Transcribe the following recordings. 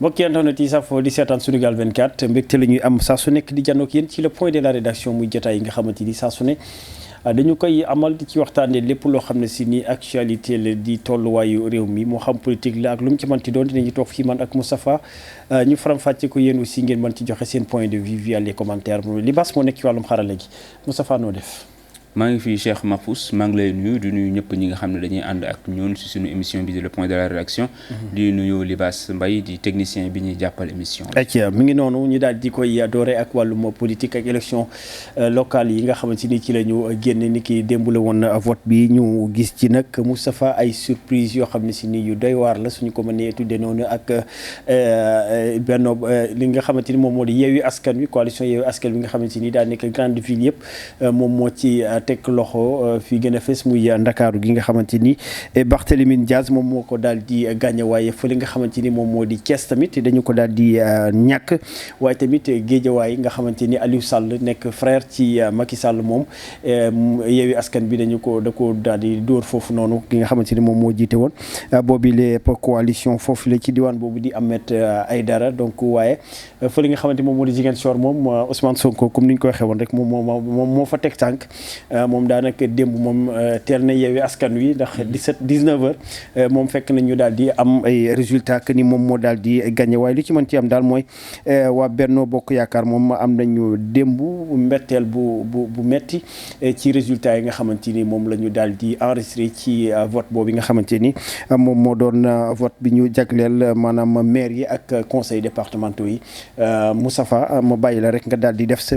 mbokki internet yi safoo di seetaan Sunugal 24 mbégte la ñuy am saa su nekk di jànnoog yéen ci le point de la rédaction muy jotaay yi nga xamante ni saa su ne dañu koy amal di ci waxtaanee lépp loo xam ne si ni actualité la di tolluwaayu réew mi moo xam politique la ak lu mu ci mënti doon dinañu toog fii man ak Moustapha ñu faram-fàcce ko yéen aussi ngeen mën ci joxe seen point de vue via les commentaires Libaas moo nekk ci wàllum xarala gi Moustapha noo def. maa ngi fi Cheikh Mahfous maa ngi lay nuyu di nuyu ñëpp ñi nga xam ne dañuy ànd ak ñun si suñu émission bi di le point de la rédaction. di nuyu Libaas Mbaye di technicien bi ñuy jàppal émission bi. mi ngi noonu ñu daal di koy doore ak wàllum politique ak élection locale yi nga xamante ni ci la ñu génne ni ki démb la woon vote bi ñu gis ci nag Moustapha ay surprise yoo xam ne si ni yu doy waar la suñu ko mënee tuddee noonu ak benn li nga xamante ni moom moo di Yewwi Askan Wi coalition Yewwi Askan Wi nga xamante ni daa nekk grande ville yëpp moom moo ci teg loxo fi gën a fës muy ndakaaru gi nga xamante ni Barthélémy Dias moom moo ko daal di gagné waaye fële nga xamante ni moom moo di Thiès tamit dañu ko daal di ñàkk waaye tamit Guédiawaye nga xamante ni Aliou Sall nekk frère ci Macky Sall moom Yewwi Askan bi da ko daal di dóor foofu noonu ki nga xamante ni moom moo jiite woon boobu lépp coalition foofu la ci diwaan boobu di Ahmed Aïdara donc waaye fële nga xamante ni moom moo di Ziguinchor moom Ousmane Sonko comme ni ñu ko waxee woon rek moom moo fa teg tànk moom daanaka démb moom teel na Yewwi Askan Wi ndax 19 heures moom fekk nañu daal di am ay résultats que ni moom moo daal di gagné waaye li ci mën ci am daal mooy waa Benno Bokk Yaakaar moom am nañu démb mbetteel bu metti ci résultats yi nga xamante ni moom la ñu daal di enregistré ci vote boobu nga xamante ni moom moo doon vote bi ñu jagleel maanaam maire yi ak conseil départementaux yi Moustapha ma bàyyi la rek nga daal di def sa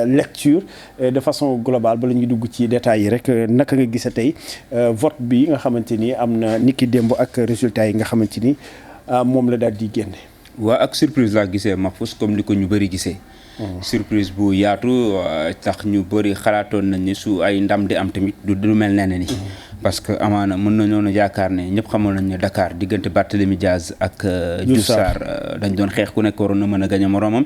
lecture de façon globale ba la ñuy dugg ci détails yi rek naka nga gisa tey vote bi nga xamante ni am na niki démb ak résultats yi nga xamante ni moom la daal di génne. waa ak surprise laa gisee Mahfous comme ni ko ñu bëri gisee. surprise bu yaatu tax ñu bëri xalaatoon nañ ni su ay ndam di am tamit du mel nee ni parce que amaana mën nañoo yaakaar ne ñëpp xamoon nañ ne Dakar diggante Barthélémy Dias ak Diouf Sarr dañ doon xeex ku nekk waroon na mën a gañ moroomam.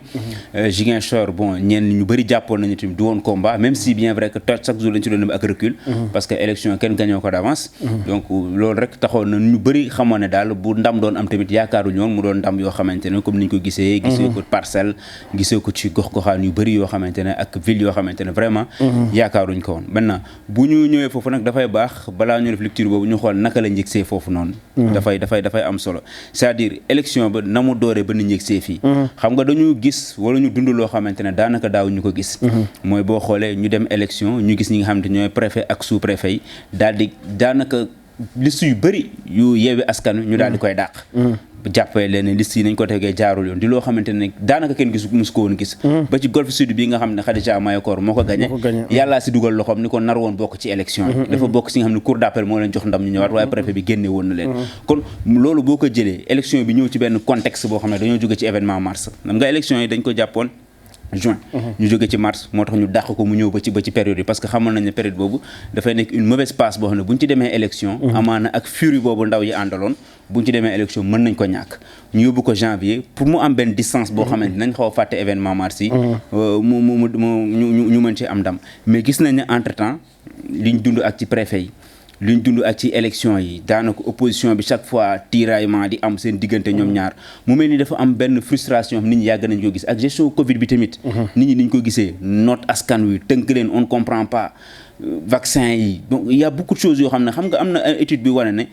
Ziguinchor bon ñenn ñu bëri jàppoon nañu tamit du woon combat même si bien vrai que chaque jour lañ ci doon dem ak recul. parce que élection kenn gañoo ko d'avance. donc loolu rek taxoon na ñu bëri xamoon ne daal bu ndam doon am tamit yaakaaruñu woon mu doon ndam yoo xamante ne comme niñ ko gisee. gisee ko Parcelles gisee ko ci gox-goxaan yu bëri yoo xamante ne ak ville yoo xamante ne vraiment. yaakaaruñ ko woon maintenant bu ñu ñëwee foofu nag dafay baax balaa ñu def lecture boobu ñu xool naka la njëgsee foofu noonu. dafay am solo c'est-à-dire élection ba na mu dooree ba ni njëgsee fii. xam nga dañu gis wala ñu dund loo xamante ne daanaka daaw ñu ko gis. mooy boo xoolee ñu dem élection ñu gis ñi nga xamante ñooy préfet ak sous préfet yi daal di daanaka liste yu bëri yu Yewwi Askan Wi ñu daal di koy dàq. jàppee leen liste yi nañ ko tegee jaarul yoon di loo xamante ne daanaka kenn musu ko woon gis ba ci Golf Sud bi nga xam ne Khadija Mahécor moo ko gagné yàllaa si dugal loxoom ni ko nar woon bokk ci élection yi dafa bokk si nga xam ne cour d'appel moo leen jox ndam ñu ñëwaat waaye préfet bi génne woon na leen kon loolu boo ko jëlee élection bi ñëw ci benn contexte boo xam ne dañoo jóge ci événement mars xam nga élection yi dañ ko jàppoon juin ñu jóge ci mars moo tax ñu dàq ko mu ñëw ba ci période yi parce que xamoon nañ ne période boobu dafay nekk une mauvaise passe boo xam ne bu ñu ci demee élection amaana ak furie boobu ndaw yi àndaloon bu ñu ci demee élection mën nañ ko ñàkk ñu yóbbu ko janvier pour mu am benn distance boo xamante nañ xaw a fàtte événement mars yi ñu mën ci am ndam mais gis nañ ne entre temps liñ dund ak ci préfet yi li ñu dund ak ci élection yi daanaka opposition bi chaque fois tiraillement di am seen diggante ñoom ñaar mu mel ni dafa am benn frustration nit ñi yàgg nañ ko gis ak gestion Covid bi tamit. nit ñi niñ ko gisee noot askan wi tënk leen on ne comprend pas. vaccin yi donc il y a beaucoup de choses yoo xam ne xam nga am na étude bi wane ne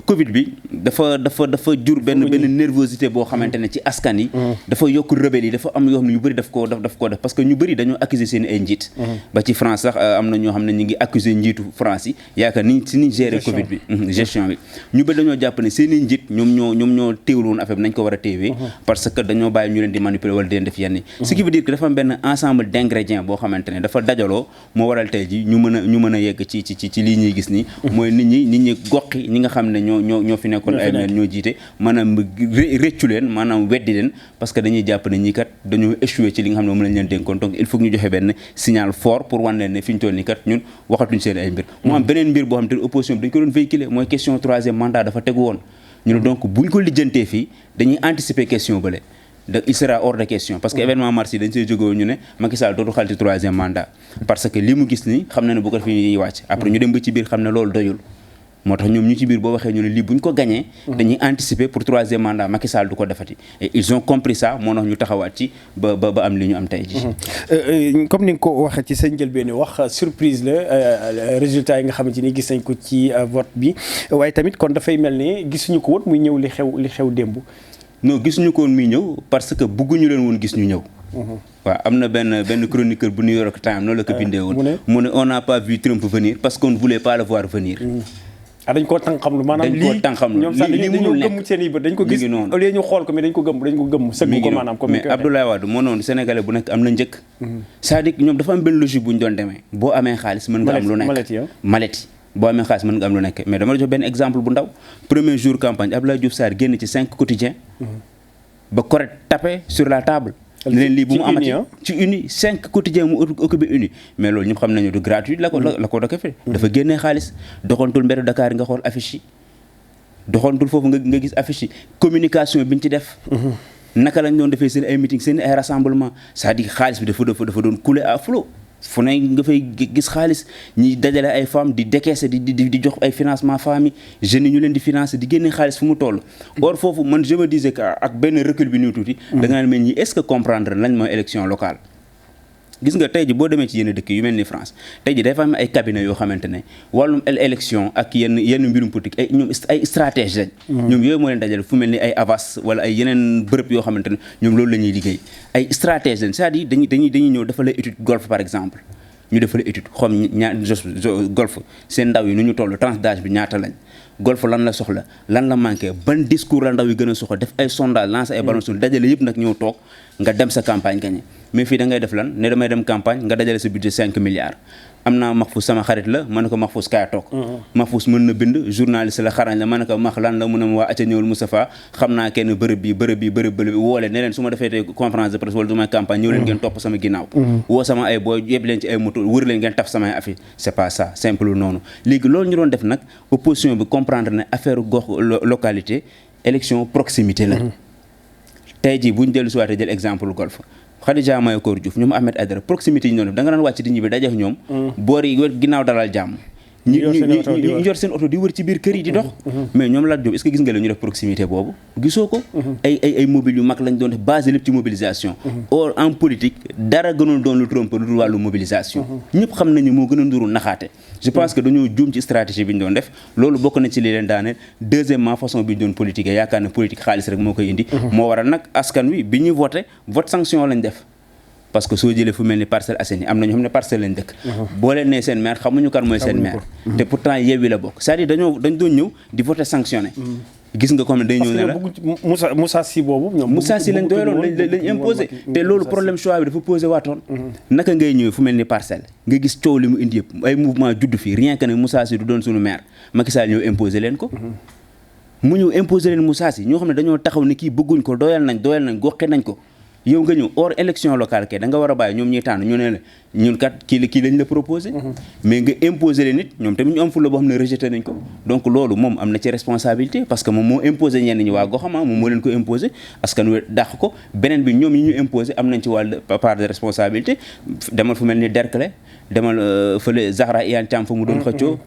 Covid bi dafa jur benn nervosité boo xamante ne ci askan yi dafa yokk rebelle yi dafa am yoo xam ne ñu bëri daf koo def parce que ñu bëri dañoo accuser seen ay njiit ba ci France sax am na ñoo xam ne ñu ngi accuser njiitu France yi yaakaar ni gérer Covid bi gestion bi ñu bëri dañoo jàpp ne seen i njiit ñoom ñoo téewul woon affaire bi nañ ko war a téewee parce que dañoo bàyyi ñu leen di manipuler wala di leen def yenn yi ce qui veut dire que dafa am benn ensemble d'ingrédients boo xamante ne dafa dajaloo moo waral tey ji ñu mën a yegg ci lii ñuy gis nii mooy nit ñi goxi ñi nga xam ne ñoo fi nekkoon ay maire ñoo jiite maanaam réccu leen maanaam weddi leen parce que dañuy jàpp ne ñi kat dañoo échoué ci li nga xam ne moom lañ leen dénkoon donc il faut que ñu joxe benn signal fort pour wan leen ne fi ñu toll nii kat ñun waxatuñ seen ay mbir mu am beneen mbir boo xam te opposition bi dañ ko doon véhiculer mooy question troisième mandat dafa tegu woon ñu ne donc buñ ko lijjantee fii dañuy anticiper question bële donc il sera hors de question parce que événement mars yi dañ see jógoo ñu ne Macky Sall dootu xalti troisième mandat parce que li mu gis ni xam na ne bu ko fi ñuy wàcc après ñu dem ba ci biir xam ne loolu doyul moo tax ñoom ñu ci biir boo waxee ñu ne lii bu ñu ko gañee dañuy anticiper pour 3e mandat Macky Sall du ko defati et ils ont compris ça moo tax ñu taxawaat ci ba am li ñu am tey ji. comme ni nga ko waxee ci sa njëlbéen wax surprise la résultat yi nga xamante ni gis nañ ko ci vote bi waaye tamit kon dafay mel ne gisuñu ko woon muy ñëw li xew démb. non gisuñu ko woon muy ñëw parce que bëgguñu leen woon gis ñu ñëw. waaw am na benn chroniqueur bu New York Times noonu la ko bindee woon. mu ne on n'a pas vu Trump venir parce qu'on ne voulait pas le voir venir. dañ koo tànqamlu maanaam lii dañ koo tànqamlu ñoom sax dañoo gëmm seen i bët dañ ko gis au lieu ñu xool ko mais dañ ko gëmm sëgg ko maanaam comme mais Abdoulaye Wade moo noonu sénégalais bu nekk am na njëkk c'est-à-dire ñoom dafa am benn logique bu ñu doon demee boo amee xaalis mën nga am lu nekk maleti boo amee xaalis mën nga am lu nekk mais dama la jox benn exemple bu ndaw premier jour campagne Abdoulaye Diouf Sarr génn ci 5 quotidiens ba correct tapé sur la table leen lii bu mu amati ci uni 5 quotidiens mu occupé uni mais loolu ñëpp xam nañu du gratuit la ko defee dafa génnee xaalis doxantul mbedd Dakar yi nga xool affiche yi doxantul foofu nga gis affiche yi communication bi ñu ci def naka lañ doon defee seen ay meeting seen ay rassemblement c'est-à-dire xaalis bi dafa doon couler à flot fu ne nga fay gis xaalis ñi dajale ay femmes di décaisser di jox ay financement femmes yi jeunes yi ñu leen di financer di génne xaalis fu mu toll or foofu man je me disais que ak benn recul bi ñu tuuti da nga naan mel ñi est-ce que comprendre lañ mooy élection locale gis nga tey ji boo demee ci yenn dëkk yu mel ni France tey ji dafa am ay cabinet yoo xamante ne wàllum élection ak yenn mbirum politique ay stratège lañ ñoom yooyu moo leen dajale fu mel ni ay Havas wala ay yeneen bërëb yoo xamante ne ñoom loolu la ñuy liggéey ay stratège lañ c'est-à-dire dañuy ñëw dafa la étude golf par exemple ñu defal étude xoom golf seen ndaw yi nu ñu toll tranche d'âge bi ñaata lañ golf lan la soxla lan la manqué ban discours la ndaw yi gën a soxla def ay sondage lancé ay ballon dajale yëpp nag ñëw toog nga dem sa campagne gagné mais fii da ngay def lan ne damay dem campagne nga dajale sa budget 5 milliards am naa Mahfouz sama xarit la ma ne ko Mahfouz kaay toog Mahfouz mën na bind journaliste la xarañ la ma ne ko max lan la mu ne ma waa acca ñëwul Moustapha xam naa kenn bërëb woole ne leen su ma defee tey conférence de presse wala du may campagne ñëw leen ngeen topp sama ginnaaw woo sama ay booy yëpp leen ci ay moto wër leen ngeen taf samay affaire c'est pas ça simple noonu léegi loolu ñu doon def nag opposition bi comprendre ne affaire gox localité élection proximité la tey jii bu ñu dellu si waatee jël exemple golf Khadija Mahécor Diouf ñoom Ahmed Aïdara proximité yi ñu doon def da nga daan wàcc di ñibbi dajeek ñoom boor yi ginnaaw dalal jàmm ñu yor seen oto di wër ci biir kër yi di dox mais ñoom Lat Diop est-ce que gis nga la ñu def proximité boobu gisoo ko ay mobile yu mag lañ doon def basé lépp ci mobilisation or en politique dara gënul doon lu trompe lu dul wàllu mobilisation ñëpp xam nañu moo gën a nduru naxaate je pense que dañoo juum ci stratégie bi ñu doon def loolu bokk na ci li leen daane deuxièmement façon bi ñu doon politique yaakaar na politique xaalis rek moo koy indi moo waral nag askan wi bi ñuy voté vote sanction lañ def parce que soo jëlee fu mel ni Parcelles Assainies am na ñoo xam ne parcelle lañ dëkk boo leen nee seen maire xamuñu kan mooy seen maire te pourtant Yewwi la bokk c'est-à-dire dañ doon ñëw di voter sanctionné gis nga comme dañ ñëw ne la Moussa Sy boobu Moussa Sy lañ doyaloon lañ imposé te loolu problème choix bi dafa posé waatoon naka ngay ñëwee fu mel ni parcelle nga gis coow li mu indi yëpp ay mouvement judd fii rien que ne Moussa Sy du doon suñu maire Macky Sall ñëw imposé leen ko mu ñëw imposé leen Moussa Sy ñoo xam ne dañoo taxaw ne kii bëgguñ ko doyal nañ goxe nañ ko yow nga ñëw hors élection locale kay da nga war a bàyyi ñoom ñuy tànn ñu ne la ñun kat kii lañ la proposé mais nga imposé leen nit ñoom tamit ñu am fulla boo xam ne rejeté nañ ko donc loolu moom am na ci responsabilité parce que moom moo imposé ñenn ñi waa goxama moom moo leen ko imposé askan wi dàq ko beneen bi ñoom yi ñu imposé am nañ ci wàll part de responsabilité demal fu mel ni Derklé demal fële Zahra Iyane Thiam fa mu doon xëccoo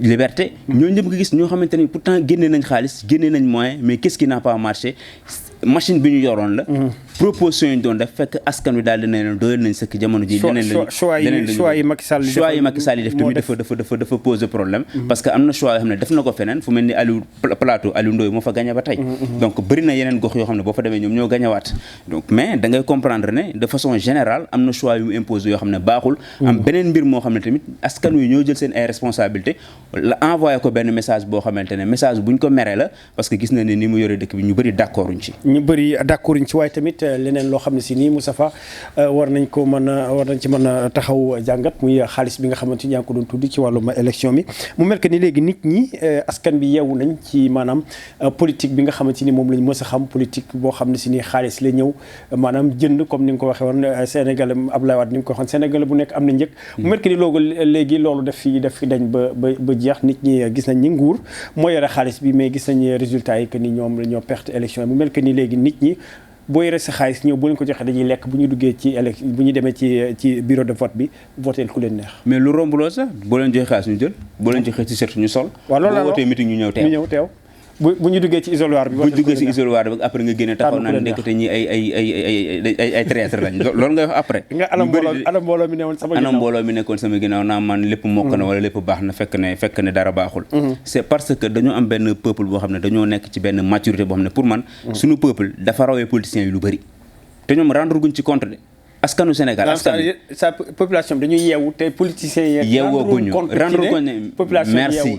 liberté ñoo ñëpp nga gis ñoo xamante ni pourtant génnee nañ xaalis génnee nañ moyen mais qu'est-ce qui n'a pas marché machine bi ñu yoroon la proposition yi ñu doon def fekk askan wi daal dina leen doyal nañ sëkk jamono ji choix yi Macky Sall yi def tamit dafa poser problème parce que am na choix yoo xam ne def na ko feneen fu mel ni Plateau Aliou Ndoye moo fa gagné ba tey donc bëri na yeneen gox yoo xam ne boo fa demee ñoom ñoo gagnéwaat donc mais da ngay comprendre ne de façon générale am na choix yu mu imposé yoo xam ne baaxul am beneen mbir moo xam ne tamit askan wi ñoo jël seen ay responsabilité la envoyé ko benn message boo xamante ne message buñ ko meree la parce que gis na ne ni mu yore dëkk bi ñu bëri d'accorduñ ci waaye tamit leneen loo xam ne si nii Moustapha war nañ ci mën a taxaw jàngat muy xaalis bi nga xamante ni yaa ngi ko doon tudd ci wàllum élection bi mu mel que ni léegi nit ñi askan bi yeewu nañ ci maanaam politique bi nga xamante ni moom lañ mës a xam politique boo xam ne si nii xaalis la ñëw maanaam jënd comme ni nga ko waxee woon Sénégal Abdoulaye Wade ni nga ko waxoon Sénégal bu nekk am na njëg mu mel que ni léegi loolu daf fi dañ ba jeex nit ñi gis nañ ni nguur moo yore xaalis bi mais gis nañ résultat yi que ni ñoom ñoo perte élection yi mu mel que ni léegi nit ñi boo yore sa xaalis ñëw bu leen ko joxee dañuy lekk bu ñu duggee ci élection bu ñu demee ci bureau de vote bi voteel ku leen neex. mais lu romb loolu sax boo leen joxee xaalis ñu jël boo leen joxee t-shirt ñu sol. waaw loolu la boo wootee meeting ñu ñëw teew. bu ñu duggee ci isoloir bi. bu ñu duggee ci isoloir bi après nga génne taxaw naan nekkate ñi ay traître lañ loolu ngay wax après. nga anam mbooloo mi nekkoon sama ginnaaw naa man lépp mokk na wala lépp baax na fekk ne dara baaxul. c'est parce que dañoo am benn peuple boo xam ne dañoo nekk ci benn maturité boo xam ne pour man suñu peuple dafa rawee politiciens yi lu bëri te ñoom rendre guñ ci compte de askanu Sénégal sa population bi dañuy yeewu te politiciens yi yeewooguñu rendre guñ population merci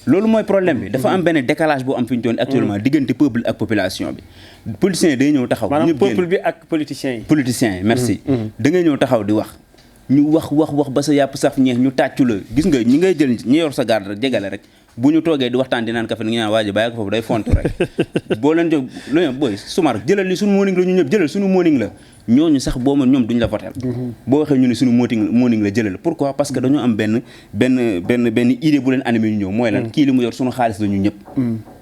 loolu mooy problème bi dafa am benn décalage boo am fi ñu toon actuellement diggante peuple ak population bi politiciens yi day ñëw taxaw maanaam peuple bi ak politiciens yi merci da ngay ñëw taxaw di wax ñu wax ba sa yàpp saf ñeex ñu tàccu la gis nga ñi ngay jël ñi yor sa garde rek jegale rek bu ñu toogee di waxtaan di naan kafe nga ñaan waa ji bàyyi ko foofu day font rek boo leen jóg lu booy sumar jëlal li suñu morning la ñu ñëpp jëlal suñu morning la ñooñu sax boo ma ñoom duñ la voter boo waxee ñu ne suñu morning la jëlal pourquoi parce que dañoo am benn idée bu leen animé ñu ñëw mooy lan kii li mu yor suñu xaalis la ñu ñëpp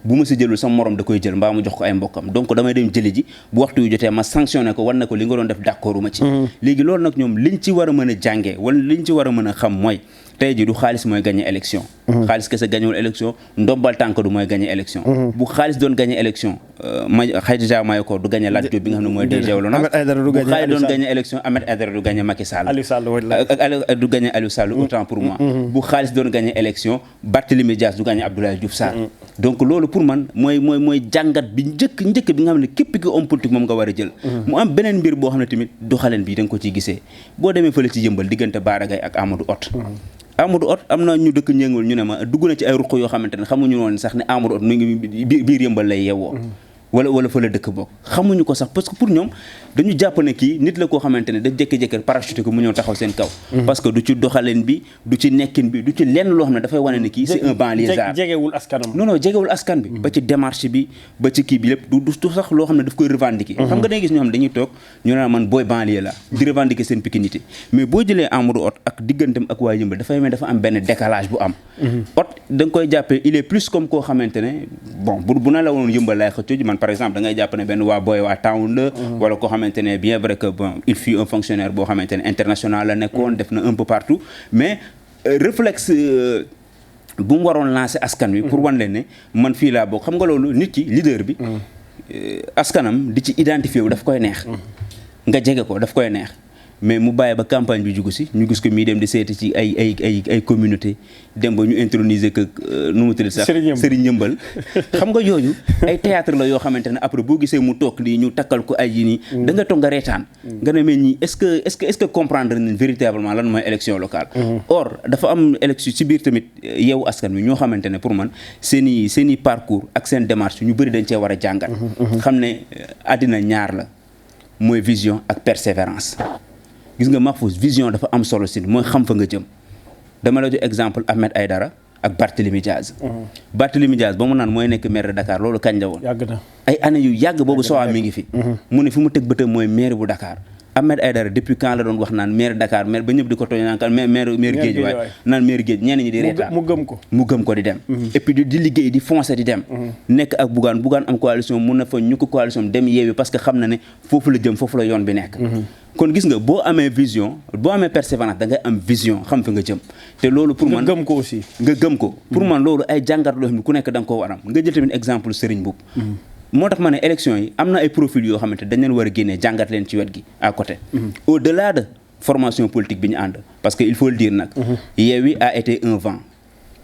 bu ma si jëlul sama morom da koy jël mbaa mu jox ko ay mbokkam donc damay dem jëli ji bu waxtu yu jotee ma sanctionné ko wan na ko li nga doon def d'accord ma ci léegi loolu nag ñoom liñ ci war a mën a jàngee wala liñ ci war a mën a xam mooy tey ji du xaalis mooy gagné élection xaalis kese gagnéwul élection ndombal tànk du mooy gagné élection bu xaalis doon gagné élection Khadija Mayakor du gagné Lat Diop bi nga xam ne mooy DG Wala bu xaalis doon gagné élection Ahmed Aïdara du gagné Macky Sall du gagné Aliou Sall autant pour moi bu xaalis doon gagné élection Barthélémy Dias du gagné Abdoulaye Diouf Sarr donc loolu pour man mooy jàngat bi njëkk bi nga xam ne képp ki homme politique moom nga war a jël mu am beneen mbir boo xam ne tamit doxalin bi da nga ko ciy gisee boo demee fële ci Yëmbal diggante Bara Gaye ak Amadou Hott am na ñu dëkk Njëngul ñu ne ma dugg na ci ay ruq yoo xamante ne xamuñu woon sax ne Amadou Hott mu ngi biir Yëmbal lay yeewoo wala fa la dëkk bokk xamuñu ko sax parce que pour ñoom dañu jàpp ne kii nit la koo xamante ne daf jékki-jékki parachuté ko mu ñëw taxaw seen kaw parce que du ci doxalin bi du ci nekkin bi du ci lenn loo xam ne dafay wane ne kii c'est un banlieusard jegewul askanam non jegewul askan bi ba ci démarche bi ba ci kii bi lépp du sax loo xam ne daf koy revendiquer xam nga day gis ñoo xam ne dañuy toog ñu naan man booy banlieue la di revendiquer seen pikinité mais boo jëlee Amadou Hott ak digganteem ak waa Yëmbal dafay mel dafa am benn décalage bu am Hott da nga koy jàppee il est plus comme koo xamante ne bon bu na la woon Yëmbal laay xëccoo ji man par exemple da ngay jàpp ne benn waa booy waa town la wala koo xamante ne bien vrai que bon il fut un fonctionnaire boo xamante ne international la nekkoon def na un peu partout mais réflexe bu mu waroon lancer askan wi pour wan leen ne man fii laa bokk xam nga loolu nit ki leader bi askanam di ci identifié wu daf koy neex nga jege ko daf koy neex mais mu bàyyi ba campagne bi jugu si ñu gis ko mii dem di seeti ci ay communauté dem ba ñu introniser que nu mu tudd sax Serigne Yëmbal xam nga yooyu ay théâtre la yoo xamante ne après boo gisee mu toog lii ñu takkal ko ay yi nii da nga toog nga reetaan nga ne mais ñii est-ce que comprendre nañ véritablement lan mooy élection locale or dafa am élection ci biir tamit Yewwi Askan Wi ñoo xamante ne pour man seen i parcours ak seen démarche ñu bëri dañ cee war a jàngat xam ne àddina ñaar la mooy vision ak persévérance gis nga Mahfouz vision dafa am solo si mooy xam fa nga jëm dama la jox exemple Ahmed Aïdara ak Barthélémy Diaz Barthélémy Diaz ba mu naan mooy nekk maire de Dakar loolu kañ la woon yàgg na ay années yu yàgg boobu sowaa mi ngi fi mu ne fi mu teg bëtam mooy maire bu Dakar Ahmed Aïdara depuis quand la doon wax naan maire Dakar maire ba ñëpp di ko tooñ naan kan maire géej waay naan maire géej ñenn ñi di reetaan mu gëm ko di dem et puis di liggéey di foncer di dem nekk ak Bougane am coalition mun na fa ñu ko coalition dem Yewwi parce que xam na ne foofu la jëm foofu la yoon bi nekk kon gis nga boo amee vision boo amee persévérance da ngay am vision xam fi nga jëm te loolu pour man nga gëm ko aussi nga gëm ko pour man loolu ay jàngat loo xam ne ku nekk da nga koo waram nga jël tamit exemple Serigne Mboup moo tax ma ne élection yi am na ay profil yoo xamante dañ leen war a génnee jàngat leen ci wet gi à côté au delà de formation politique bi ñu ànd parce que il faut le dire nag Yewwi a été un vent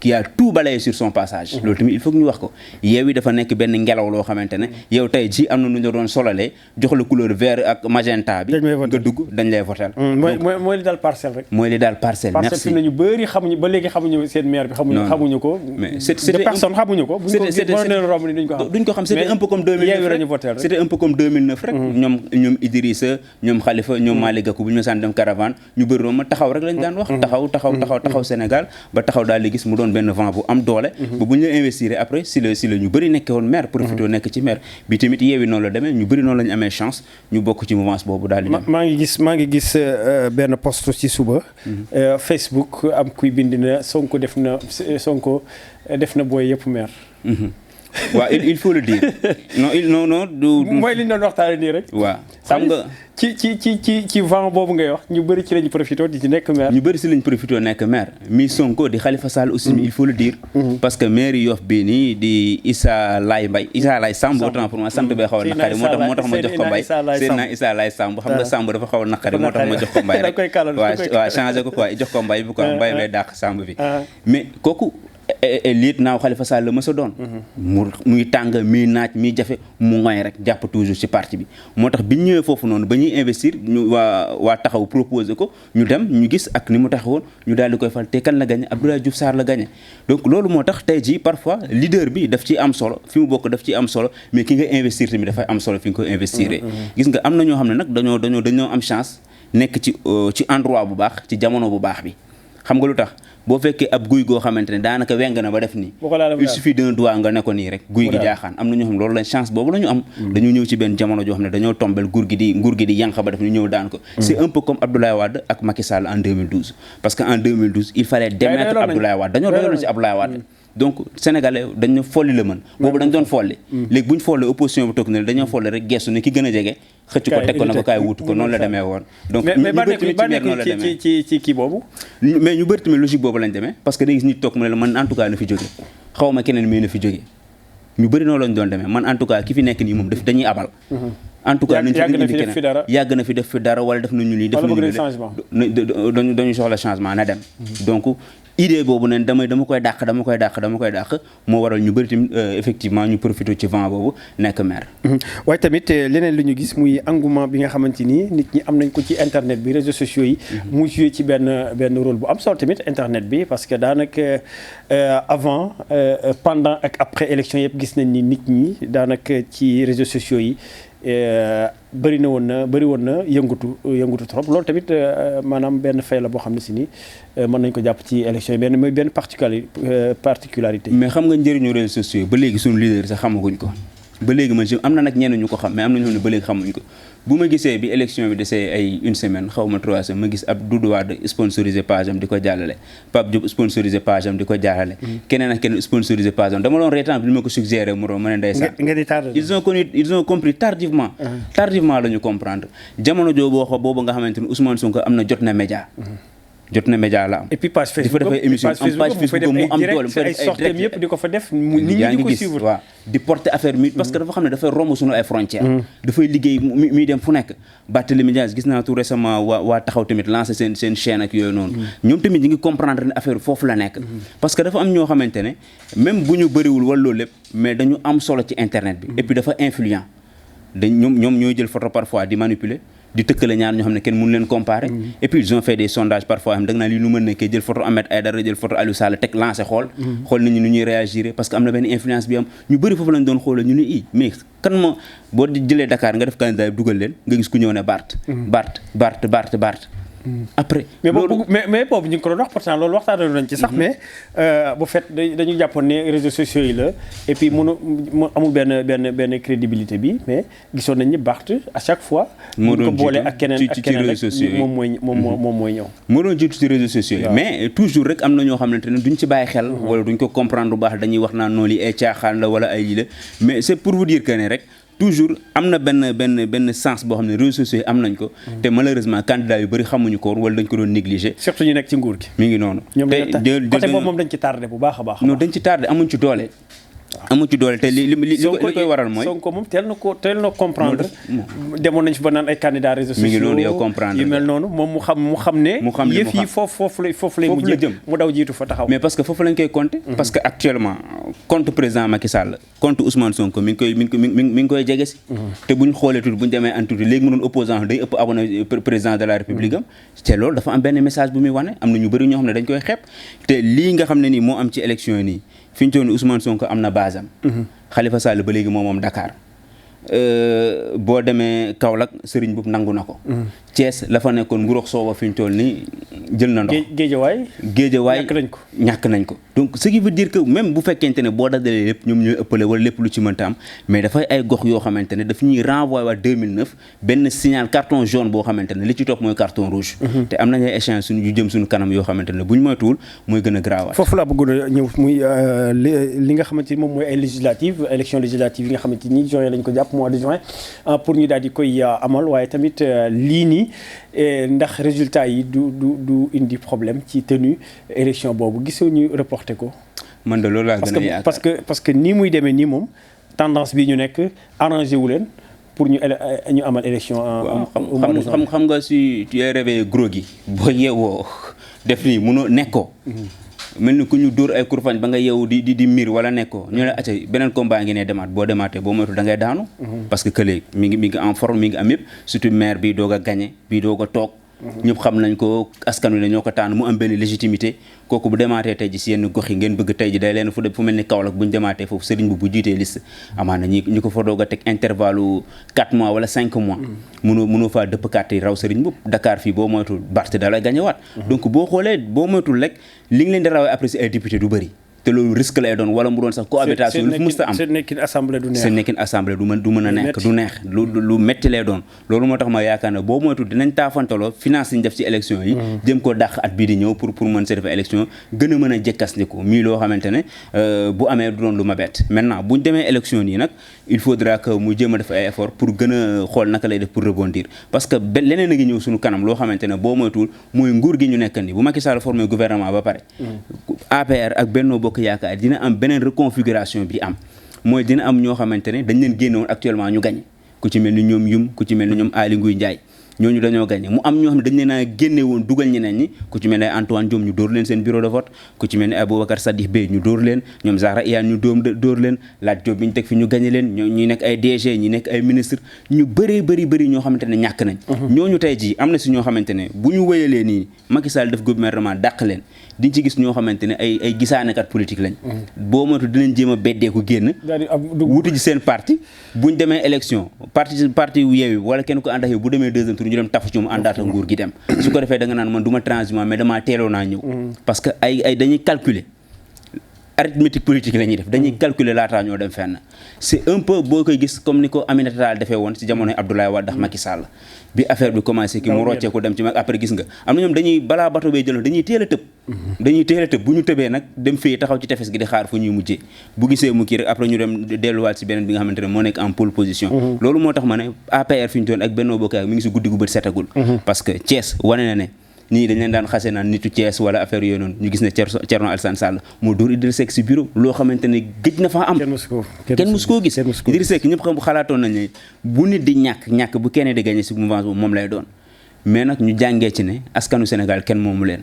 qui a tout balayé sur son passage loolu tamit il faut que ñu wax ko Yewwi dafa nekk benn ngelaw loo xamante ne yow tey ji am na nu ñu doon solalee jox la couleur vert ak magenta bi nga dugg dañ lay votel mooy li daal parcelle rek mooy li daal parcelle merci fi nañu bëri xamuñu ba léegi xamuñu seen maire bi xamuñu ko mais c'était personne xamuñu ko duñ ko xam c'était un peu comme 2009 c'était un peu comme 2009 rek ñoom Idrissa ñoom Khalifa ñoom Malick Gakou bu ñu mësaan dem caravane ñu bëri ma taxaw rek lañ daan wax taxaw Sénégal ba taxaw daal di gis mu doon benn vent bu am doole ba bu ñu la investir après si la ñu bëri nekkee woon maire profité nekk ci maire bi tamit Yewwi noonu la demee ñu bëri noonu la ñu amee chance ñu bokk ci mouvance boobu daal di dem maa ngi gis benn post ci suba Facebook am kuy bind na Sonko def na booy yëpp maire waaw il faut le dire non du. mooy li ñu doon waxtaanee nii rek. waaw xam nga. ci vent boobu ngay wax ñu bëri ci lañu profité di ci nekk maire. ñu bëri si lañ profité nekk maire mi Sonko di Khalifa Sall aussi il faut le dire. parce que maire Yoff bii nii di Issa Laye Samb autant pour moi sant bee xaw a naqari moo tax ma jox ko Mbaye Seydina Issa Laye Samb xam nga Samb dafa xaw a naqari moo tax ma jox ko Mbaye rek waaw changé ko quoi jox ko Mbaye bu ko Mbaye bay dàq Samb bi mais kooku liit naaw Khalifa Sall la mës a doon muy tàng muy naaj muy jafe mu ngoy rek jàpp toujours ci parti bi moo tax bi ñu ñëwee foofu noonu ba ñuy investir ñu waa taxaw proposé ko ñu dem ñu gis ak ni mu taxawoon ñu daal di koy fal te kan la gagné Abdoulaye Diouf Sarr la gagné donc loolu moo tax tey jii parfois leader bi daf ciy am solo fi mu bokk daf ciy am solo mais ki nga investir tamit dafay am solo fi nga koy investir gis nga am na ñoo xam ne nag dañoo am chance nekk ci endroit bu baax ci jamono bu baax bi xam nga lu tax boo fekkee ab guy goo xamante ne daanaka weng na ba def nii il suffit d'un doigt nga ne ko nii rek guy gi jaaxaan am na ñoo xam ne loolu lañ chance boobu la ñu am dañu ñëw ci benn jamono joo xam ne dañoo tombel nguur gi di yànq ba def ñu ñëw daan ko c'est un peu comme Abdoulaye Wade ak Macky Sall en 2012 parce que en 2012 il fallait démettre Abdoulaye Wade dañoo doyaloon ci Abdoulaye Wade donc sénégalais dañu folli la mën boobu dañ doon folli léegi bu ñu folli opposition bi toog ne dañoo folli rek gestu ne ki gën a jege xëcc ko teg ko na ko kaay wutu ko noonu la demee woon donc mais ba nekk ci kii boobu mais ñu bëri tamit logique boobu lañ demee parce que da gis nit toog mu ne la man en tout cas na fi jóge xaw ma keneen mais na fi jóge ñu bëri noonu lañ doon demee man en tout cas ki fi nekk nii moom dañuy abal en tout cas nañ fi indi keneen yàgg na fi def fi dara wala def nañu lii def nañu dañu soxla changement na dem donc idée boobu neen dama koy dàq moo waral ñu bëri tamit effectivement ñu profité ci vent boobu nekk maire waaye tamit leneen lu ñu gis muy engouement bi nga xamante ni nit ñi am nañ ko ci internet bi réseaux sociaux yi mu joué ci benn rôle bu am solo tamit internet bi parce que daanaka avant pendant ak après élection yëpp gis nañ ni nit ñi daanaka ci réseaux sociaux yi bëri woon na yëngutu trop loolu tamit maanaam benn fay la boo xam ne si ni mën nañ ko jàpp ci élection yi mooy benn particularité mais xam nga njëriñu réseaux sociaux yi ba léegi suñu leader sax xamaguñ ko ba léegi man am na nag ñenn ñu ko xam mais am na ñoo xam ne ba léegi xamuñ ko bu ma gisee bi élection bi desee ay une semaine xaw ma 3 semaines ma gis ab Doudou Wade sponsorisé page am di ko jàllale Pape Diop sponsorisé page am di ko jàllale keneen ak keneen sponsorisé page am dama doon reetaan bi ni ma ko suggéré mu doon ma ne ndeysaan ils ont compris tardivement la ñu comprendre jamono joo boobu nga xamante ni Ousmane Sonko am na jot na média la am et puis page Facebook dafa dafay émission am page Facebook mu am doole mu fay def ay sorties yëpp di ko fa def nit ñi di ko suivre waaw di porter affaire mi parce que dafa xam ne dafay romb suñu ay frontières dafay liggéey muy dem fu nekk Barthélémy Dias gis naa tout récemment waa taxaw tamit lancé seen chaîne ak yooyu noonu ñoom tamit ñi ngi comprendre ne affaire foofu la nekk parce que dafa am ñoo xamante ne même bu ñu bëriwul wala loolu lépp mais dañu am solo ci internet bi et puis dafa influent ñoom ñooy jël photo parfois di manipuler di tëkkale ñaar ñoo xam ne kenn mënu leen comparer et puis ils ont fait des sondages parfois xam da nga naan lii nu mën nekkee jël photo Ahmed Aïdara jël photo Aliou Sall teg lancé xool nit ñi nu ñuy réagir parce que am na benn influence bi am ñu bëri foofu lañ doon xoole ñu ne mais kan moo boo jëlee Dakar nga def candidat bi dugal leen nga gis ku ñëw ne Bart après mais boobu ñu ngi ko doon wax pourtant loolu waxtaanee nañ ci sax mais bu fait dañu jàppoon ne réseaux sociaux yi la et puis mu amul benn crédibilité bi mais gisoon nañ ni Barth à chaque fois moo doon ko boole ak keneen rek moom mooy ñëw moo doon jiitu ci réseaux sociaux yi mais toujours rek am na ñoo xamante ne duñ ci bàyyi xel wala duñ ko comprendre bu baax dañuy wax naan noonu li ay caaxaan la wala ay lii la mais c'est pour vous dire que ne rek toujours am na benn sens boo xam ne réseaux sociaux yi am nañ ko te malheureusement candidat yu bëri xamuñu ko wala dañ ko doon négliger surtout ñu nekk ci nguur gi mi ngi noonu côté boobu moom dañ ci tardé bu baax a baax non dañ ci tardé amuñ ci doole te li koy waral mooy Sonko moom teel na comprendre demoon nañ fi ba naan ay candidats réseaux sociaux mi ngi noonu yow comprendre yu mel noonu moom mu xam ne yëf yi foofu lay mujjee jëm mu daw jiitu fa taxaw mais parce que foofu lañ koy compter parce que actuellement compte président Macky Sall compte Ousmane Sonko mi ngi koy jege si te buñ xoolee tuuti buñ demee an tuuti léegi mu doon opposant day ëpp abonné président de la République am te loolu dafa am benn message bu muy wane am na ñu bëri ñoo xam ne dañ koy xeeb te lii nga xam ne nii moo am ci élection yi nii fi ñu toll nii Ousmane Sonko am na base am Khalifa Sall ba léegi moom Dakar boo demee Kaolack Serigne Boub nangu na ko Thiès la fa nekkoon ngurox sooba fi ñu toll nii jël na ndox Géejawaay ñàkk nañ ko donc ce qui veut dire que même bu fekkente ne boo dajalee lépp ñoom ñooy ëppale wala lépp lu ci mënta am mais dafay ay gox yoo xamante ne daf ñuy renvoyer waa 2009 benn signal carton jaune boo xamante ne li ci topp mooy carton rouge. te am nañu ay échéances yu jëm suñu kanam yoo xamante ne bu ñu moytuwul mooy gën a graawaat. foofu laa bëggoon a ñëw muy li nga xamante ni moom mooy ay législatives élection législative yi nga xamante ni juin lañ ko jàpp mois de juin pour ñu daal di koy amal waaye tamit lii nii ndax résultat yi du indi problème ci tenue élection boobu gisoo ñu reporté ko. man de loolu laa gën a yaakaar parce que nii muy demee nii moom tendance bi ñu nekk arrangé wu leen pour ñu amal élection au mois de juin. xam nga si tu es réveillé gros gi boo yeewoo def nii mënoo nekkoo. mel ni ku ñu dóor ay kurfañ ba nga yeewu di miir wala nekkoo ñu ne acca beneen combat ngi ne demaat boo demaatee boo moytu da ngay daanu. parce que kële mi ngi en forme mi ngi am yëpp surtout maire bi doog a gagné bii doog a toog. ñëpp xam nañ ko askan wi ne ñoo ko tànn mu am benn légitimité kooku bu demaatee tey ji si yenn gox yi ngeen bëgg tey ji day leen fu mel ni Kaolack bu ñu demaatee foofu sëriñ bu jiitee liste amaana ñi ko fa doog a teg intervalle 4 mois wala 5 mois mënoo faa dëpp carte yi raw sëriñ bu Dakar fii boo moytul Barth da lay gañewaat donc boo xoolee boo moytul rek li ngi leen di rawee après si ay député du bëri te loolu risque lay doon wala mu doon sax cohabitation lu fi mës a am seen nekkin assemblée du neex seen nekkin assemblée du mën a nekk du neex lu metti lay doon loolu moo tax ma yaakaar ne boo moytu dinañ taafantaloo finance yi ñu def ci élection yi jëm koo dàq at bii di ñëw pour mën see def élection gën a mën a jekkas-ndiku mii loo xamante ne bu amee du doon lu ma bett maintenant buñ demee élection yi nag il faudra que mu jéem a def ay effort pour gën a xool naka lay def pour rebondir parce que leneen a ngi ñëw suñu kanam loo xamante ne boo moytuwul mooy nguur gi ñu nekk ni bu Macky Sall formé gouvernement ba pare APR ak Benno Bokk Yaakaar dina am beneen reconfiguration bi am mooy dina am ñoo xamante ne dañ leen génne woon actuellement ñu gañ ku ci mel ni ñoom Yum ku ci mel ni ñoom Aly Ngouille Ndiaye ñooñu dañoo gagné mu am ñoo xam ne dañ leen a génne woon dugal ñeneen ñi ku ci mel ne Antoine Diome ñu dóor leen seen bureau de vote ku ci mel ne Aboubacar Sadikh Bèye ñu dóor leen ñoom Zahra Iyane ñu dóor leen Lat Diop bi ñu teg fi ñu gagné leen ñi nekk ay DG ñi nekk ay ministre ñu bëri ñoo xamante ne ñàkk nañ ñooñu tey jii am na si ñoo xamante ne bu ñu wéyalee nii Macky Sall def gouvernement dàq leen diñ ci gis ñoo xamante ne ay gisaanekat politique lañ boo moytu dinañ jéem a beddeeku génn wuti ji seen parti buñ demee élection parti Yewwi wala kenn ko ànd ak yow bu demee deuxième tour ñu dem tafu ci moom àndaata nguur gi dem su ko defee da nga naan man du ma transhumant mais damaa teeloo naa ñëw parce que ay dañuy calculer arithmétique politique la ñuy def dañuy calculer laataa ñoo dem fenn c'est un peu boo koy gis comme ni ko Aminata Tall defee woon ci jamonoy Abdoulaye Wade ndax Macky Sall bi affaire bi commencé ki mu roccee ko dem ci mag après gis nga am na ñoom dañuy balaa bato bee jëloon dañuy teel a tëb bu ñu tëbee nag dem fii taxaw ci tefes gi di xaar fu ñuy mujjee bu gisee mu kii rek après ñu dem delluwaat ci beneen bi nga xamante ne moo nekk en pole position loolu moo tax ma ne APR fi ñu toon ak Benno Bokk Yaakaar mi ngi ci guddi gu bët setagul parce que Thiès wane na ne ñii dañ leen daan xase naan nitu Thiès wala affaire yooyu noonu ñu gis ne Thierno Alassane Sall moo dóor Idrissa Seck ci bureau loo xamante ne gëj na faa am kenn musu koo gis Idrissa Seck ñëpp xam xalaatoon nañ ne bu nit di ñàkk bu kenn di gagné ci mouvance moom lay doon mais nag ñu jàngee ci ne askanu Sénégal kenn moomu leen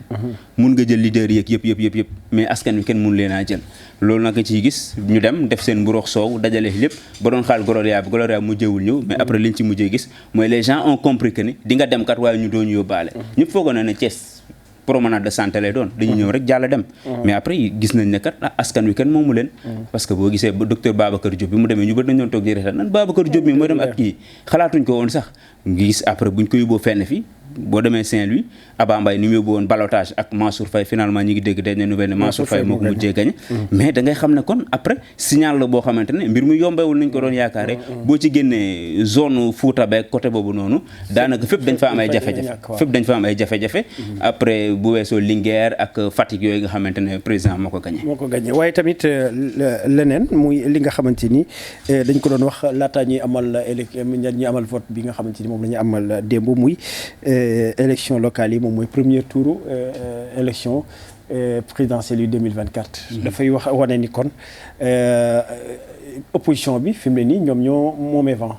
mun nga jël leader yeeg yëpp mais askan wi kenn mun leen a jël loolu nag ciy gis ñu dem def seen mburox soow dajale lépp ba doon xaal Gloria mujjewul ñëw mais après liñ ci mujjee gis mooy les gens ont compris que ni di nga dem kat waaye ñu doo ñu yóbbaale ñëpp foogoon na ne Thiès promenade de santé lay doon dañu ñëw rek jàll dem mais après gis nañ ne kat askan wi kenn moomu leen parce que boo gisee docteur Babacar Diop bi mu demee ñu bëri dañ doon toog di reetaan nan Babacar Diop mi mooy dem ak kii xalaatuñ ko woon sax gis après buñ ko yóbboo fenn fii boo demee Saint-Louis Aba Mbaye ni mu yóbbu woon ballottage ak Mansour Faye finalement ñi ngi dégg dernière nouvelle ne Mansour Faye moo ko mujjee gagné mais da ngay xam ne kon après signal la boo xamante ne mbir mu yombewul nañ ko doon yaakaare boo ci génnee zone Fouta beeg côté boobu noonu daanaka fépp dañ fa am ay jafe-jafe après bu weesoo Linguère ak Fatick yooyu nga xamante ne président moo ko gagné waaye tamit leneen muy li nga xamante ni dañ ko doon wax laataa ñuy amal vote bi nga xamante ni moom la ñu amal démb muy élection locale yi moom mooy premier tour élection présidentielle yu 2024 dafay wax wane ni kon opposition bi fi mu ne nii ñoom ñoo moomee vent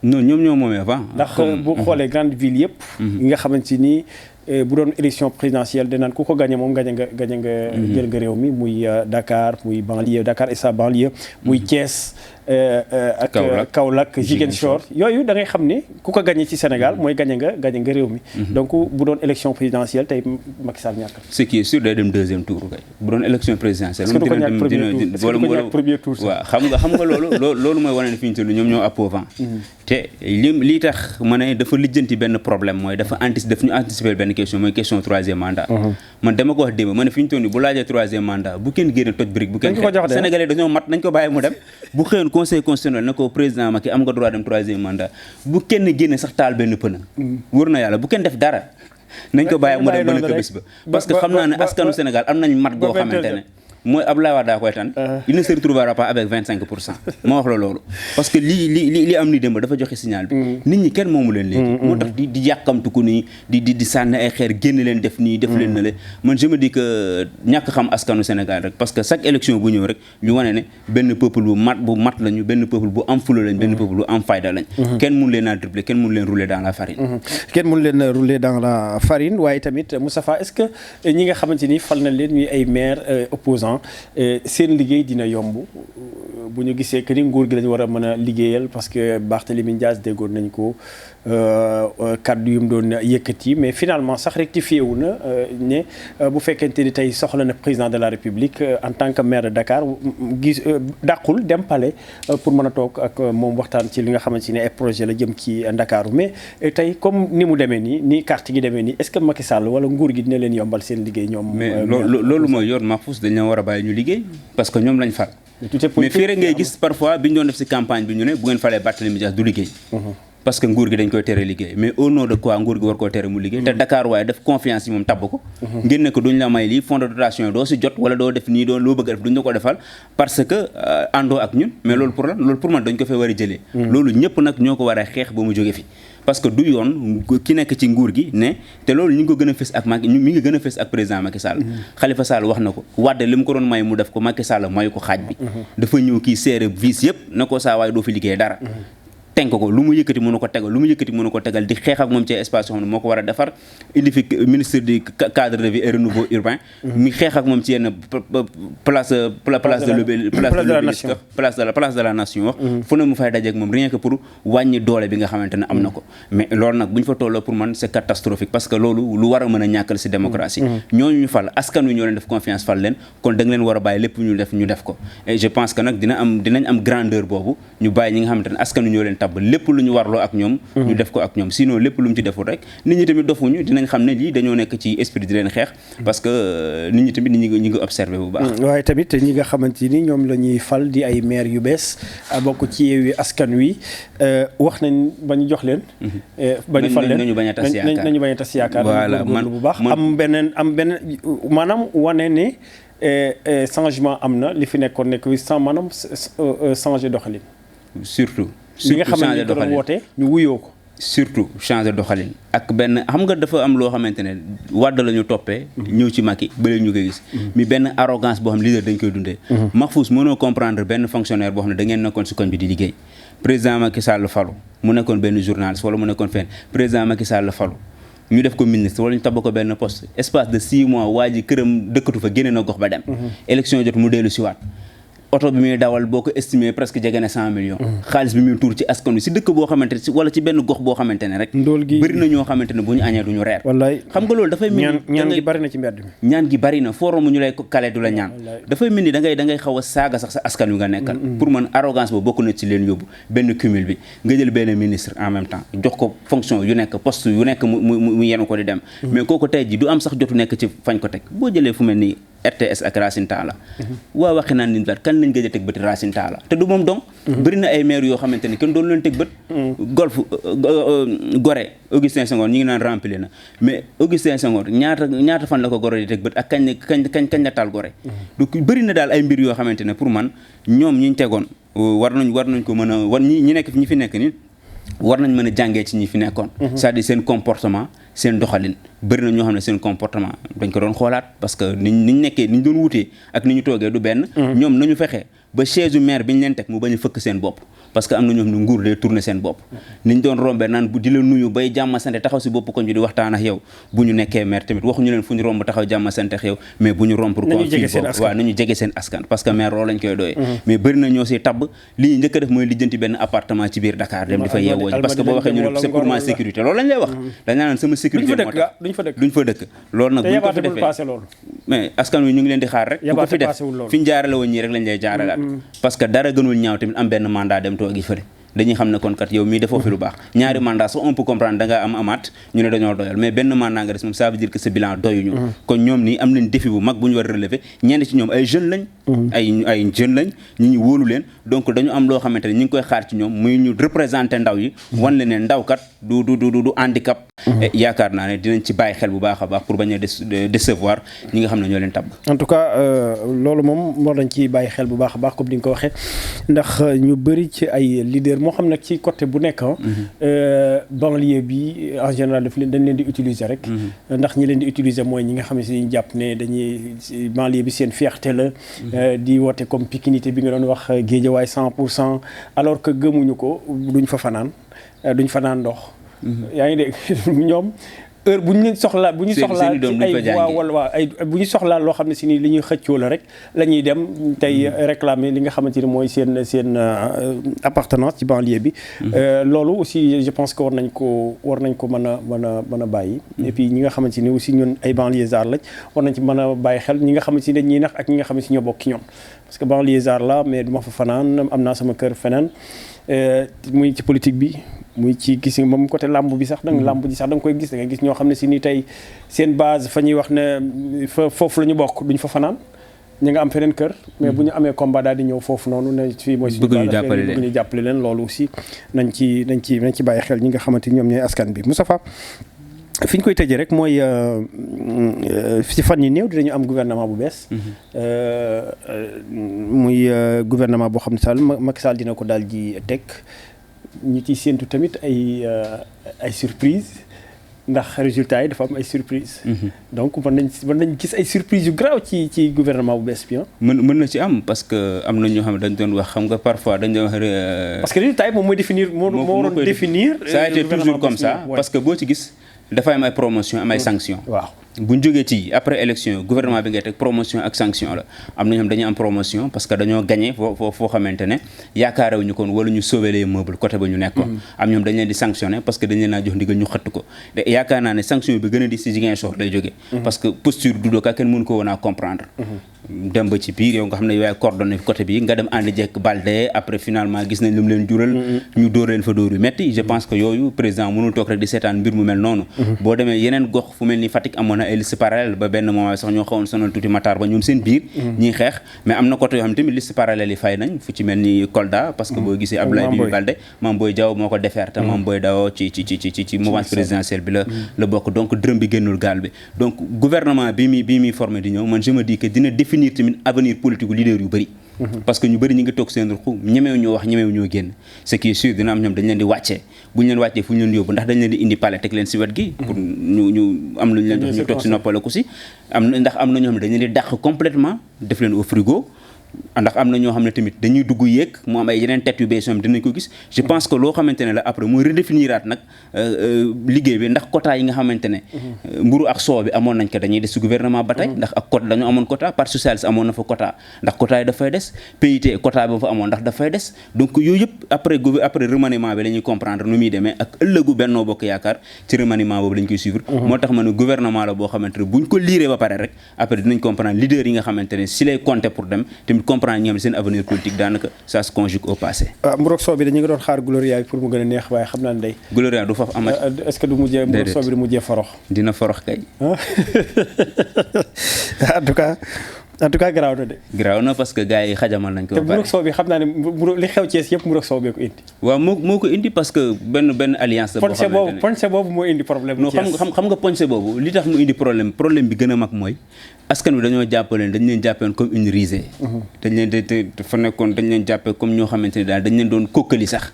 non ñoom ñoo moomee vent ndax bu xoolee grande ville yëpp yi nga xamante ni bu doon élection présidentielle danaan ku ko gagné moom gagné nga jël nga réew mi muy Dakar muy banlieue Dakar et sa banlieue muy Thiès ak Kaolack Ziguinchor yooyu da ngay xam ne ku ko gagné ci Sénégal mooy gagné nga réew mi donc bu doon élection présidentielle tey Macky Sall ñàkk ce qui est sûr day dem deuxième tour kay bu doon élection présidentielle premier tour waaw xam nga loolu mooy wane ne fi ñu toll ñoom ñoo appauvant te lii tax ma ne dafa lijjanti benn problème mooy daf ñu anticiper benn question mooy question 3e mandat. man dama ko wax démb ma ne fi ñu toll nii bu laajee 3e mandat bu kenn génne toj brique bu kenn xeex sénégalais dañoo mat nañ ko bàyyi mu dem bu xëyoon conseil constitutionnel ne ko président Macky am nga droit dem 3e mandat bu kenn génne sax taal benn pëna wër na yàlla bu kenn def dara nañ ko bàyyi mu dem ba nekk bés ba parce que xam naa ne askanu Sénégal am nañ mat goo xamante ne mooy Abdoulaye Wade daa koy tan il ne se retrouvera pas avec 25%. ma wax la loolu parce que li am ni démb dafa joxe signal bi nit ñi kenn moomu leen léegi moo tax di yàkkamtu ko nii di sànni ay xeer génn leen def nii def leen na le man je me dis que ñàkk xam askanu Sénégal rek parce que chaque élection bu ñëw rek ñu wane ne benn peuple bu mat lañu benn peuple bu am fula lañ benn peuple bu am fayda lañ kenn mun leen a dribbler kenn mun leen rouler dans la farine kenn mun leen rouler dans la farine waaye tamit Moustapha est-ce que ñi nga xamante ni fal nañ leen ñuy ay maire opposant seen liggéey dina yomb bu ñu gisee que ni nguur gi lañu war a mën a liggéeyal parce que Barthélémy Dias déggoon nañ ko kaddu yu mu doon yëkkati mais finalement sax rectifié wu na ne bu fekkente ni tey soxla na président de la République en tant que maire de Dakar gis dàqul dem palais pour mën a toog ak moom waxtaan ci li nga xamante ne ay projet la jëm ci Ndakaaru mais tey comme ni mu demee nii ni carte gi demee nii est-ce que Macky Sall wala nguur gi dina leen yombal seen liggéey ñoom. mais loolu mooy yoon Mahfouz dañ leen war a bàyyi ñu liggéey parce que ñoom lañ fal. mais fii rek ngay gis parfois bi ñu doon def ci campagne bi ñu ne bu ngeen falee Barthélémy Dias du liggéey. parce que nguur gi dañ koy tere liggéey mais au nom de quoi nguur gi war koo tere mu liggéey te Dakar waaye def confiance yi moom tabb ko ngeen ne ko duñ la may lii fonds de dotation doo si jot wala doo def nii doo loo bëgg a def duñ la ko defal parce que àndoo ak ñun mais loolu pour lan loolu pour man dañ ko fee war a jëlee loolu ñëpp nag ñoo ko war a xeex ba mu jóge fi parce que du yoon ki nekk ci nguur gi ne te loolu ñu ngi ko gën a fës ak Macky mi ngi gën a fës ak président Macky Sall Khalifa Sall wax na ko Wade li mu ko doon may mu def ko Macky Sall mayu ko xaaj bi dafa ñëw kii seere vis yëpp na ko saa waaye doo fi liggéey dara tenk ko lu mu yëkkati mënu ko tegal lu mu yëkkati mënu ko tegal di xeex ak moom ci espace yoo xam ne moo ko war a defar indi fi ministre du cadre de vie et renouveau urbain mi xeex ak moom ci yenn place de la nation wax fu ne mu fay dajeek moom rien que pour wàññi doole bi nga xamante ne am na ko mais loolu nag bu ñu fa tolloo pour man c'est catastrophique parce que loolu lu war a mën a ñàkkal ci démocratie ñooñu ñu fal askan wi ñoo leen def confiance fal leen kon da nga leen war a bàyyi lépp ñu def ko et je pense que nag dinañ am grandeur boobu ñu bàyyi ñi nga xamante ne askan wi ñoo leen lépp lu ñu warloo ak ñoom ñu def ko ak ñoom sinon lépp lu mu ci deful rek nit ñi tamit dofuñu dinañ xam ne lii dañoo nekk ci esprit di leen xeex parce que nit ñi tamit ñi ngi observé bu baax waaye tamit ñi nga xamante ni ñoom la ñuy fal di ay maire yu bees bokk ci Yewwi Askan Wi wax nañ ba ñu jox leen ba ñu fal leen nañu bañ a tas yaakaar voilà man bu baax am beneen maanaam wane ne changement am na li fi nekkoon nekk maanaam changer doxalin surtout li nga xam ne doon woote ñu wuyoo ko surtout changer doxalin ak benn xam nga dafa am loo xamante ne Wade la ñu toppee ñëw ci Macky ba léegi ñu koy gis mi benn arrogance boo xam leader dañ koy dundee Mahfouz mënoo comprendre benn fonctionnaire boo xam ne da ngeen nekkoon si koñ bi di liggéey président Macky Sall falu mu nekkoon benn journaliste wala mu nekkoon fenn président Macky Sall falu ñu def ko ministre wala ñu tabb ko benn poste espace de 6 mois waa ji këram dëkkatu fa génne na gox ba dem élection jot mu dellu si waat oto bi muy dawal boo ko estimé presque jege na 100 millions xaalis bi muy tuur ci askan wi si dëkk boo xamante ne wala ci benn gox boo xamante ne rek bëri na ñoo xamante ne bu ñu añee duñu reer wallaay xam nga loolu dafay mel ni ñaan gi bari na ci mbedd mi ñaan gi bari na forum ñu lay kale du la ñaan dafay mel ni da ngay xaw a saaga sax sa askan wi nga nekkal pour man arrogance boobu bokk na ci leen yóbbu benn cumul bi nga jël benn ministre en même temps jox ko fonction yu nekk poste yu nekk mu yenu ko di dem mais kooku tey ji du am sax jotu nekk ci fañ ko teg boo jëlee fu mel ni RTS ak Racine Talla waa waxi naan nin daat kan lañ gëj a teg bët Racine Talla te du moom donc bëri na ay maire yoo xamante ne kenn doon leen teg bët golf Gorée Augustin Senghor ñi ngi naan remplir na mais Augustin Senghor ñaata fan la ko Gorée di teg bët ak kañ la taal Gorée donc bëri na daal ay mbir yoo xamante ne pour man ñoom ñi ñu tegoon war nañ ko mën a war ñi nekk ñi fi nekk ni war nañ mën a jàngee ci ñi fi nekkoon c'est-à-dire seen comportement seen doxalin bëri na ñoo xam ne seen comportement dañ ko doon xoolaat parce que niñ nekkee niñ doon wutee ak ni ñu toogee du benn ñoom nañu fexe ba chaise maire bi ñu leen teg mu bañ a fëkk seen bopp parce que am na ñoo xam ne nguur day tourner seen bopp niñ doon rombee naan bu di la nuyu bay jàmma sante taxaw si bopp koñ bi di waxtaan ak yow bu ñu nekkee maire tamit waxuñu leen fu ñu romb taxaw jàmma sante ak yow mais bu ñu romb pour ko fii bopp waaw nañu jege seen askan parce que maire loolu lañ koy doyee mais bëri na ñoo si tabb li ñu njëkk a def mooy lijjanti benn appartement ci biir Dakar dem di fa yeewoo ji parce que boo waxee ñu ne c'est pour ma sécurité loolu lañ lay wax dañ naan sama sécurité moo tax duñ fa dëkk loolu nag buñ ko fi defee mais askan wi ñu ngi leen di xaar rek bu ko fi def fi ñu jaarale woon ñii rek lañ lay jaaralaat parce que dara gënul ñaaw tamit am benn mandat dem toogi fële dañuy xam ne kon kat yow mii defoo fi lu baax ñaari mandat sax on peut comprendre da nga am amaat ñu ne dañoo doyal mais benn mandat nga des moom ça veut dire que ce bilan doyuñu kon ñoom nii am nañ défi bu mag bu ñu war a relever ñenn ci ñoom ay jeunes lañ ay jeunes lañ ñu wóolu leen donc dañu am loo xamante ne ñu ngi koy xaar ci ñoom muy ñu représenter ndaw yi wan leen ne ndaw kat du handicap yaakaar naa ne dinañ ci bàyyi xel bu baax a baax pour bañ a décevoir ñi nga xam ne ñoo leen tabb en tout cas loolu moom war nañ ci bàyyi xel bu baax a baax comme ni nga ko waxee ndax ñu bëri ci ay leader moo xam nag ci côté bu nekk banlieue bi en général dañ leen di utiliser rek ndax ñi leen di utiliser mooy ñi nga xam ne si jàpp ne dañuy banlieue bi seen fierté la di woote comme pikinité bi nga doon wax Guédiawaye 100% alors que gëmuñu ko duñ fa fanaan ndox yaa ngi dégg ñoom heure bu ñu soxlaa ci ay wala ay bu ñu soxlaa loo xam ne si ni li ñuy xëccoo la rek la ñuy dem tey réclamer li nga xamante ni mooy seen appartenance ci banlieue bi loolu aussi je pense que war nañ ko mën a bàyyi et puis ñi nga xamante ni aussi ñun ay banlieusards lañ war nañ ci mën a bàyyi xel ñi nga xamante ni dañuy nax ak ñi nga xamante ni ñoo bokk ci ñoom parce que banlieusard la mais duma fa fanaan am naa sama kër feneen muy ci politique bi muy ci gis nga moom côté làmb bi sax da nga koy gis da nga gis ñoo xam ne si ni tey seen base fa ñuy wax ne foofu la ñu bokk duñ fa fanaan ñu nga am feneen kër mais bu ñu amee combat daal di ñëw foofu noonu ne fii mooy suñu bëgg ñu jàppale leen loolu aussi nañ ci bàyyi xel ñi nga xamante ni ñoom ñooy askan bi Moustapha fi ñu koy tëjee rek mooy ci fan yi néew dinañu am gouvernement bu bees muy gouvernement boo xam ne Sall Macky Sall dina ko daal di teg ñu ciy séentu tamit ay surprise ndax résultats yi dafa am ay surprise donc mën nañ gis ay surprise yu grave ci gouvernement bu bees bi mën na ci am parce que am na ñoo xam ne dañ doon wax xam nga parfois dañ doon wax parce que résultats yi moom mooy définir moo waroon définir ça a été toujours comme ça parce que boo ci gis dafay am ay promotion am ay sanction waaw bu ñu jógee ci après élection gouvernement bi ngay teg promotion ak sanction la am na ñoom dañuy am promotion parce que dañoo gagné foo xamante ne yaakaarewuñu koon wala ñu sauver les meubles côté ba ñu nekkoon am ñoom dañ leen di sanctionné parce que dañ leen naa jox ndigal ñu xëtt ko te yaakaar naa ne sanction bi gën a di si Ziguinchor lay jógee parce que posture Doudou Ka kenn mënu ko woon a comprendre dem ba ci biir yow nga xam ne yaay coordonné côté bi nga dem ànd jekk Balde après finalement gis nañ lu mu leen jural ñu dóor leen fa dóor yu metti je pense que yooyu président mënul toog rek di seetaan mbir mu mel noonu boo demee yeneen gox fu mel ni Fatick amoon na ay liste parallèle ba benn moment sax ñoo xawoon sonal tuuti Matar ba ñoom seen biir ñiy xeex mais am na côté yoo xam ne tamit liste parallèle yi fay nañ fu ci mel ni Kolda parce que boo gisee Abdoulaye Bibi Balde Mame Boye Diao moo ko defeer te Mame Boye Diao ci mouvance présidentielle bi la bokk donc dërëm bi génnul gaal bi donc gouvernement bi muy formé di ñëw man je me dis que dina définir tamit avenir politique leader yu bëri parce que ñu bëri ñi ngi toog seen ruxu ñemeew ñoo wax ñemeew ñoo génn ce qui est sûr dina am ñoom dañ leen di wàccee bu ñu leen wàccee fu ñu leen yóbbu ndax dañ leen di indi palais teg leen si wet gi pour ñu am lu ñu leen jox ñu toog si noppaleku si ndax am na ñoo xam ne dañ leen di dàq complètement def leen au frigo ndax am na ñoo xam ne tamit dañuy dugg yéeg mu am ay yeneen tête yu bees yoo xam dinañ ko gis je pense que loo xamante ne la après mooy redéfiniraat nag liggéey bi ndax quota yi nga xamante ne mburu ak soow bi amoon nañ ko dañuy des ci gouvernement ba tey ndax ak quota dañoo amoon quota parti socialiste amoon na fa quota ndax quota yi dafay des PIT quota bi fa amoon ndax dafay des donc yooyu yëpp après remaniement bi la ñuy comprendre nu muy demee ak ëllëgu Benno Bokk Yaakaar ci remaniement boobu lañ koy suivre moo tax ma ne gouvernement la boo xamante ne buñ ko liiree ba pare rek après dinañ comprendre leader yi nga xamante ne si lay compter pour dem comprendre ñi nga xam ne seen avenir politique daanaka ça se conjugue au passé. Mburok Sow bi dañu ngi doon xaar Gloria bi pour mu gën a neex waaye xam naa ne day. Gloria du faf amat. est-ce que du mujjee Mburok Sow bi du mujjee forox. dina forox kay. en tout cas garaaw na de. garaaw na parce que gars yi xajamal nañ ko. te Mburok Sow bi xam naa ne li xew Thiès yëpp Mburok Sow bee ko indi. waaw moo ko indi parce que benn alliance. boo xamante ne poñse boobu moo indi problème. non xam nga poñse boobu li tax mu indi problème bi gën a mag mooy askan wi dañoo jàppaleen dañ leen jàppeen comme une risée. dañ leen jàppee comme ñoo xamante ne daal dañ leen doon kokkali sax.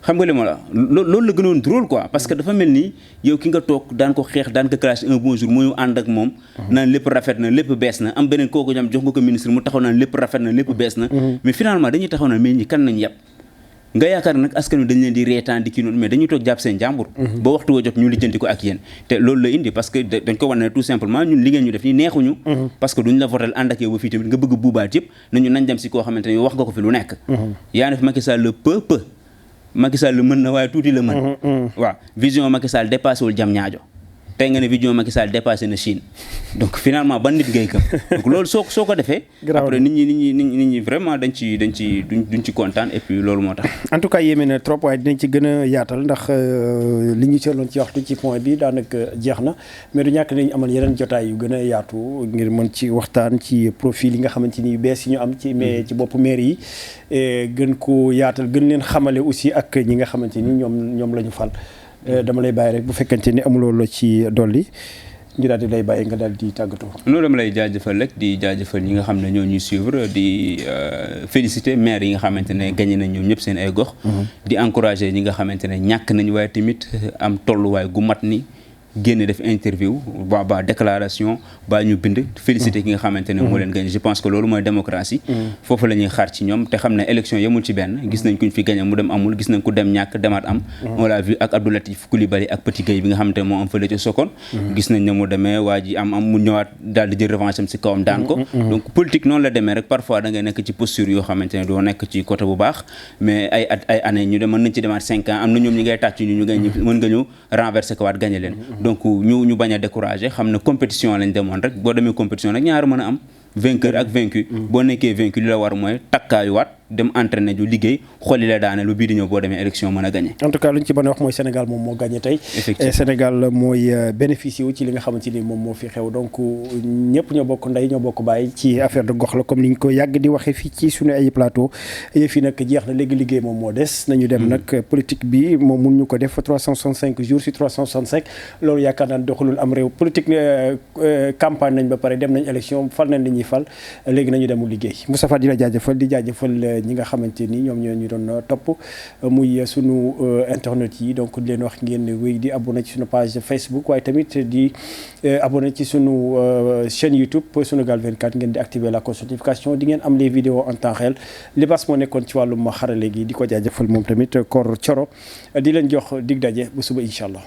xam nga li ma la loolu la gënoon drôle quoi parce que dafa mel ni yow ki nga toog daan ko xeex daan ko clash un bon jour mooy ànd ak moom naan lépp rafet na lépp bees na am beneen kooku ñam jox nga ko ministre mu taxaw naan lépp rafet na lépp bees na mais finalement dañuy taxaw naan mais ñi kan nañ yàpp nga yaakaar nag askan wi dañ leen di reetaan di kii noonu mais dañuy toog jàpp seen jàmbur ba waxtu wa jot ñu lijjanti ko ak yéen te loolu la indi parce que dañ ko wan ne tout simplement ñun li ngeen ñu def nii neexuñu parce que duñ la votel ànd ak yow ba fii tamit nga bëgg buubaat yëpp nañ dem si koo xamante ne wax nga ko fi lu nekk yaa ne fi Macky Sall le peu Macky Sall mën na waaye tuuti la mën waaw vision Macky Sall dépassé wul jam ñaajo tey nga ne vidéo Macky Sall dépassé na Chine donc finalement ban nit ngay gëm donc loolu soo ko defee après nit ñi vraiment duñ ci kontaan et puis loolu moo tax. en tout cas yéeme na trop waaye dinañ ci gën a yaatal ndax li ñu seetloon ci waxtu ci point bi daanaka jeex na mais du ñàkk nañ amal yeneen jotaay yu gën a yaatu ngir mën ci waxtaan ci profil yi nga xamante ni bees yi ñu am ci mais ci boppu maire yi gën ko yaatal gën leen xamale aussi ak ñi nga xamante ni ñoom la ñu fal. dama lay bàyyi rek bu fekkente ni amuloo la ci dolli ñu daal di lay bàyyi nga daal di tàggatoo. loolu dama lay jaajëfal rek di jaajëfal ñi nga xam ne ñoo ñuy suivre di féliciter maire yi nga xamante ne gagné nañ ñoom ñëpp seen ay gox. di encourager ñi nga xamante ne ñàkk nañ waaye tamit am tolluwaay gu mat ni génne def interview ba déclaration ba ñu bind féliciter ki nga xamante ne moo leen gagné je pense que loolu mooy démocratie foofu la ñuy xaar ci ñoom te xam ne élection yemul ci benn gis nañ kuñ fi gagné mu dem amul gis nañ ku dem ñàkk demaat am on l'a vu ak Abdou Latif Coulibaly ak Petit Gueye bi nga xamante ne moo am fële ca Sokone gis nañ ne mu demee waa ji am mu ñëwaat daal di jël revanche am si kawam daan ko donc politique noonu la demee rek parfois da ngay nekk ci posture yoo xamante ne doo nekk ci côté bu baax mais ay années ñu dem mën nañ ci demaat 5 ans am na ñoom ñi ngay tàcc ñu mën nga ñëw renverser ko waat gagné leen donc ñu bañ a décourager xam ne compétition lañ demoon rek boo demee compétition rek ñaar mën a am vainqueur ak vaincu boo nekkee vaincu li la war mooy takkaayuwaat dem entraîner ju liggéey xooli la daane lu bii di ñëw boo demee élection mën a gagné. en tout cas lu ñu ci mën a wax mooy Sénégal moom moo gagné tey. effectivement Sénégal mooy bénéficié wu ci li nga xamante ni moom moo fi xew donc ñëpp ñoo bokk ndey ñoo bokk bàyyi ci affaire de gox la comme ni ñu ko yàgg di waxee fii ci suñu ay plateau yëf yi nag jeex na léegi liggéey moom moo des nañu dem nag politique bi moom mun ñu ko def 365 jours sur 365 loolu yaakaar naa doxalul am réew politique campagne nañ ba pare dem nañ élection fal nañ li ñuy fal léegi nañu demul liggéey Moustapha di la jaajëfal di jaajëfal ñi nga xamante ni ñoom ñoo ñu doon topp muy sunu internet yi donc di leen wax ngeen wéy di abonné ci sunu page Facebook waaye tamit di abonné ci sunu chaîne YouTube Sunugal 24 ngeen di activer la notification di ngeen am les vidéos en temps réel Libaas moo nekkoon ci wàllum xarale gi di ko jaajëfal moom tamit Kor Coro di leen jox dig daje bu suba incha allah.